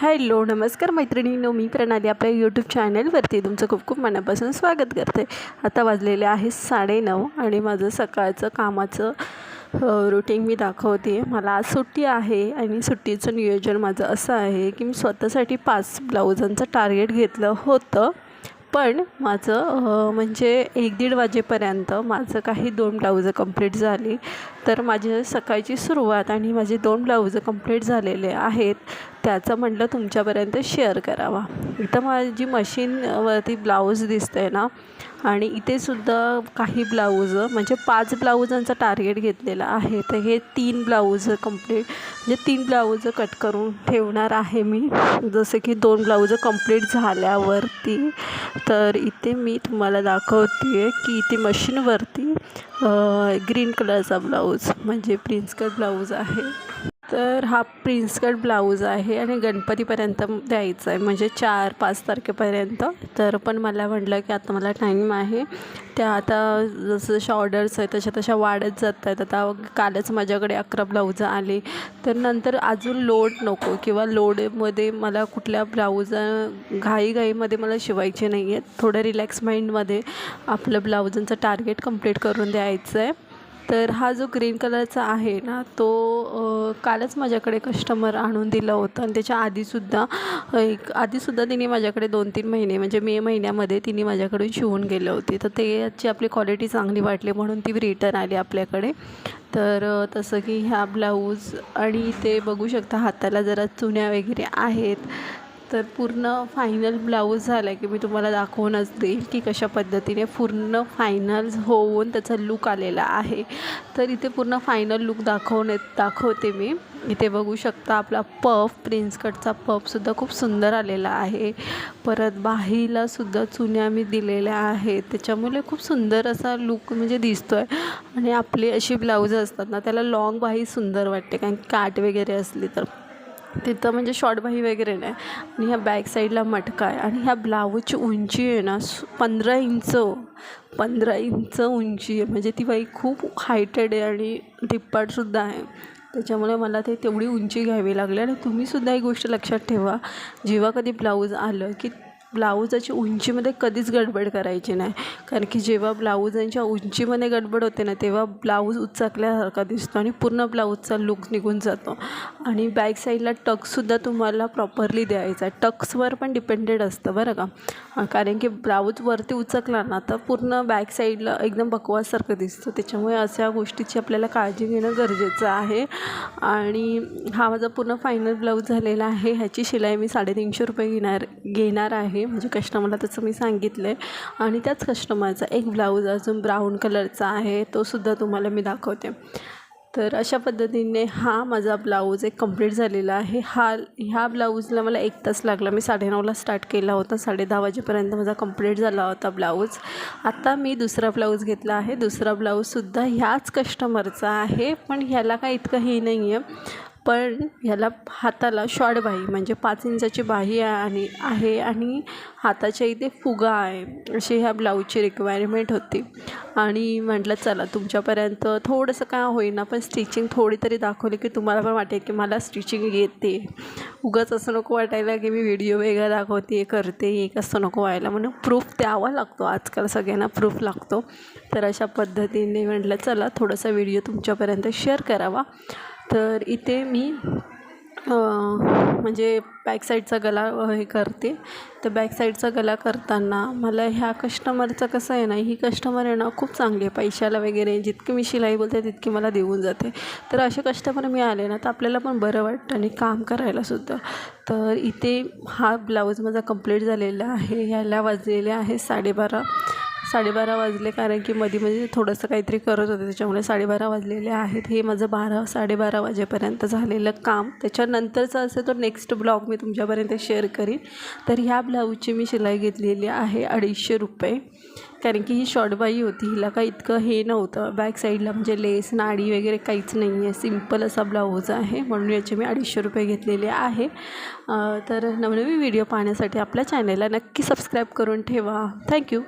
Hello नमस्कार मैत्रिणींनो, मी प्रणाली आपल्या यूट्यूब चॅनलवरती तुमचं खूप खूप मनापासून स्वागत करते. आता वाजलेले आहे 9:30 आणि माझं सकाळचं कामाचं रुटीन मी दाखवते. मला आज सुट्टी आहे आणि सुट्टीचं नियोजन माझं असं आहे की मी स्वतःसाठी 5 ब्लाउजांचं टार्गेट घेतलं होतं. पण माझं म्हणजे 1-1:30 वाजेपर्यंत माझं काही 2 ब्लाउजं कंप्लीट झाली. तर माझी सकाळची सुरुवात आणि माझे 2 ब्लाउजं कंप्लीट झालेले आहेत त्याचं म्हटलं तुमच्यापर्यंत शेअर करावा. इथं माझी मशीनवरती ब्लाऊज दिसतं आहे ना, आणि इथेसुद्धा काही ब्लाऊज म्हणजे 5 ब्लाऊजांचा टार्गेट घेतलेला आहे. तर हे 3 ब्लाऊज कंप्लीट म्हणजे 3 ब्लाऊज कट करून ठेवणार आहे मी. जसे की 2 ब्लाऊज कंप्लीट झाल्यावरती तर इथे मी तुम्हाला दाखवते आहे की इथे मशीनवरती ग्रीन कलरचा ब्लाऊज म्हणजे प्रिन्स कट ब्लाऊज आहे. तर हा प्रिन्स कट ब्लाऊज आहे आणि गणपतीपर्यंत द्यायचा आहे म्हणजे 4-5 तारखेपर्यंत. तर पण मला म्हटलं की आता मला टाईम आहे, त्या आता जसं जशा ऑर्डर्स आहेत तशा वाढत जात आहेत. आता कालच माझ्याकडे 11 ब्लाऊजं आली. तर नंतर अजून लोड नको किंवा लोडमध्ये मला कुठल्या ब्लाऊज घाईमध्ये मला शिवायचे नाही आहेत. थोडं रिलॅक्स माइंडमध्ये आपलं ब्लाऊजांचं टार्गेट कंप्लीट करून द्यायचं आहे. तर हा जो ग्रीन कलरचा आहे ना, तो कालच माझ्याकडे कस्टमर आणून दिला होता आणि त्याच्या आधीसुद्धा तिने माझ्याकडे 2-3 महिने म्हणजे मे महिन्यामध्ये तिने माझ्याकडून शिवून गेले होते. तर त्याची आपली क्वालिटी चांगली वाटली म्हणून ती रिटर्न आली आपल्याकडे. तर तसं की ह्या ब्लाऊज आणि ते बघू शकता हाताला जरा चुन्या वगैरे आहेत. तर पूर्ण फायनल ब्लाऊज झाला की मी तुम्हाला दाखवूनच देईल की कशा पद्धतीने पूर्ण फायनल होऊन त्याचा लूक आलेला आहे. तर इथे पूर्ण फायनल लूक दाखवते मी. इथे बघू शकता आपला पफ प्रिन्स कटचा पफसुद्धा खूप सुंदर आलेला आहे. परत बाहीलासुद्धा चुन्या मी दिलेल्या आहेत, त्याच्यामुळे खूप सुंदर असा लूक म्हणजे दिसतो आहे. आणि आपली अशी ब्लाऊज असतात ना, त्याला लॉंग बाही सुंदर वाटते कारण काट वगैरे असली तर तिथं म्हणजे शॉर्ट बाही वगैरे नाही. आणि ह्या बॅक साईडला मटका आहे आणि ह्या ब्लाऊजची उंची आहे ना 15 इंच उंची आहे. म्हणजे ती बाई खूप हायटेड आहे आणि टिप्पाडसुद्धा आहे. त्याच्यामुळे मला ते तेवढी उंची घ्यावी लागली. आणि तुम्हीसुद्धा ही गोष्ट लक्षात ठेवा, जेव्हा कधी ब्लाऊज आलं की ब्लाऊजाची उंचीमध्ये कधीच गडबड करायची नाही. कारण की जेव्हा ब्लाऊजांच्या उंचीमध्ये गडबड होते ना, तेव्हा ब्लाऊज उचकल्यासारखा दिसतो आणि पूर्ण ब्लाऊजचा लूक निघून जातो. आणि बॅक साईडला टक्ससुद्धा तुम्हाला प्रॉपरली द्यायचा आहे. टक्सवर पण डिपेंडेड असतं बरं का, कारण की ब्लाऊज वरती उचकला ना तर पूर्ण बॅक साईडला एकदम बकवाससारखं दिसतं. त्याच्यामुळे अशा गोष्टीची आपल्याला काळजी घेणं गरजेचं आहे. आणि हा माझा पूर्ण फायनल ब्लाऊज झालेला आहे. ह्याची शिलाई मी 350 रुपये घेणार आहे. म्हणजे कस्टमरला तसं मी सांगितलं आहे. आणि त्याच कस्टमरचा एक ब्लाऊज अजून ब्राऊन कलरचा आहे, तोसुद्धा तुम्हाला मी दाखवते. तर अशा पद्धतीने हा माझा ब्लाऊज एक कंप्लीट झालेला आहे. ह्या ब्लाऊजला मला 1 तास लागला. मी 9:30ला स्टार्ट केला होता, 10:30 वाजेपर्यंत माझा कंप्लीट झाला होता ब्लाऊज. आता मी दुसरा ब्लाऊज घेतला आहे. दुसरा ब्लाऊजसुद्धा ह्याच कस्टमरचा आहे, पण ह्याला काही इतकं हे नाही आहे. पण ह्याला हाताला शॉर्ट बाही म्हणजे 5 इंचाची बाही आहे आणि हाताच्या इथे फुगा आहे, अशी ह्या ब्लाऊजची रिक्वायरमेंट होती. आणि म्हटलं चला तुमच्यापर्यंत थोडंसं काय होईना पण स्टिचिंग थोडी तरी दाखवली की तुम्हाला पण वाटेल की मला स्टिचिंग येते. उगाच असं नको वाटायला की मी व्हिडिओ वेगळा दाखवते करते, एक असं नको व्हायला. म्हणून प्रूफ द्यावा लागतो, आजकाल सगळ्यांना प्रूफ लागतो. तर अशा पद्धतीने म्हटलं चला थोडासा व्हिडिओ तुमच्यापर्यंत शेअर करावा. तर इथे मी म्हणजे बॅक साईडचा गला हे करते. तर बॅक साईडचा गला करताना मला ह्या कस्टमरचं कसं आहे ना, ही कस्टमर आहे ना खूप चांगली आहे. पैशाला वगैरे जितकी मी शिलाई बोलते तितकी मला देऊन जाते. तर असे कस्टमर मी आले ना तर आपल्याला पण बरं वाटतं आणि काम करायलासुद्धा. तर इथे हा ब्लाऊज माझा कंप्लीट झालेला आहे. ह्याला वाजलेले आहे 12:30 वाजले, कारण की मध्ये थोडंसं काहीतरी करत होते त्याच्यामुळे 12:30 वाजलेले आहेत. हे माझं 12-12:30 वाजेपर्यंत झालेलं काम. त्याच्यानंतरचं असेल तर नेक्स्ट ब्लॉग मी तुमच्यापर्यंत शेअर करीन. तर ह्या ब्लाऊजची मी शिलाई घेतलेली आहे 250 रुपये, कारण की ही शॉर्ट बाही होती. हिला काही इतकं हे नव्हतं बॅक साईडला म्हणजे लेस नाडी वगैरे काहीच नाही आहे, सिम्पल असा ब्लाऊज आहे. म्हणून याचे मी 250 रुपये घेतलेले आहे. तर नवनवीन व्हिडिओ पाहण्यासाठी आपल्या चॅनलला नक्की सबस्क्राईब करून ठेवा. थँक्यू.